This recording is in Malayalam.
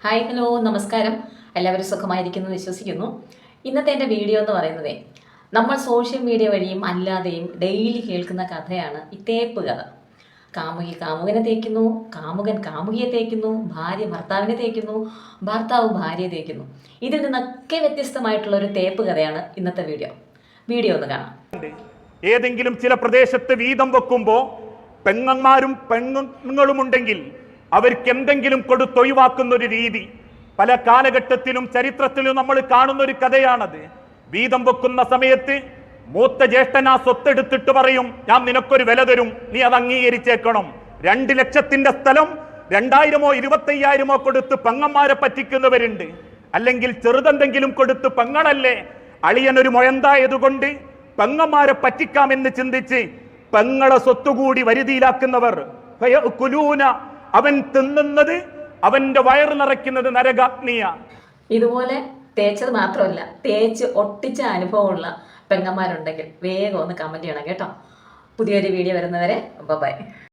ഹായ് ഹലോ നമസ്കാരം. എല്ലാവരും സുഖമായിരിക്കുന്നു വിശ്വസിക്കുന്നു. ഇന്നത്തെ എൻ്റെ വീഡിയോ എന്ന് പറയുന്നത് നമ്മൾ സോഷ്യൽ മീഡിയ വഴിയും അല്ലാതെയും ഡെയിലി കേൾക്കുന്ന കഥയാണ് ഈ തേപ്പ് കഥ. കാമുകി കാമുകനെ തേക്കുന്നു, കാമുകൻ കാമുകിയെ തേക്കുന്നു, ഭാര്യ ഭർത്താവിനെ തേക്കുന്നു, ഭർത്താവ് ഭാര്യയെ തേക്കുന്നു. ഇതിൽ നിന്നൊക്കെ വ്യത്യസ്തമായിട്ടുള്ള ഒരു തേപ്പ് കഥയാണ് ഇന്നത്തെ വീഡിയോ ഒന്ന് കാണാം. ഏതെങ്കിലും ചില പ്രദേശത്ത് വീതം വെക്കുമ്പോൾ പെങ്ങന്മാരും പെണ്ണുങ്ങളും ഉണ്ടെങ്കിൽ അവർക്ക് എന്തെങ്കിലും കൊടുത്തൊഴിവാക്കുന്ന ഒരു രീതി പല കാലഘട്ടത്തിലും ചരിത്രത്തിലും നമ്മൾ കാണുന്ന ഒരു കഥയാണത്. വീതം വെക്കുന്ന സമയത്ത് മൂത്ത ജ്യേഷ്ഠനാ സ്വത്തെടുത്തിട്ട് പറയും, ഞാൻ നിനക്കൊരു വില തരും, നീ അത് അംഗീകരിച്ചേക്കണം. 2 ലക്ഷത്തിന്റെ സ്ഥലം 2000-ഓ 25,000-ഓ കൊടുത്ത് പെങ്ങന്മാരെ പറ്റിക്കുന്നവരുണ്ട്. അല്ലെങ്കിൽ ചെറുതെന്തെങ്കിലും കൊടുത്ത് പെങ്ങളല്ലേ അളിയനൊരു മൊയന്തായതുകൊണ്ട് പെങ്ങന്മാരെ പറ്റിക്കാമെന്ന് ചിന്തിച്ച് പെങ്ങളെ സ്വത്തുകൂടി വരുതിയിലാക്കുന്നവർ. അവൻ തിന്നുന്നത്, അവന്റെ വയറ് നിറയ്ക്കുന്നത് നരകാഗ്നിയ. ഇതുപോലെ തേച്ചത് മാത്രമല്ല, തേച്ച് ഒട്ടിച്ച അനുഭവമുള്ള പെങ്ങന്മാരുണ്ടെങ്കിൽ വേഗം ഒന്ന് കമന്റ് ചെയ്യണം കേട്ടോ. പുതിയൊരു വീഡിയോ വരുന്നവരെ ബൈ.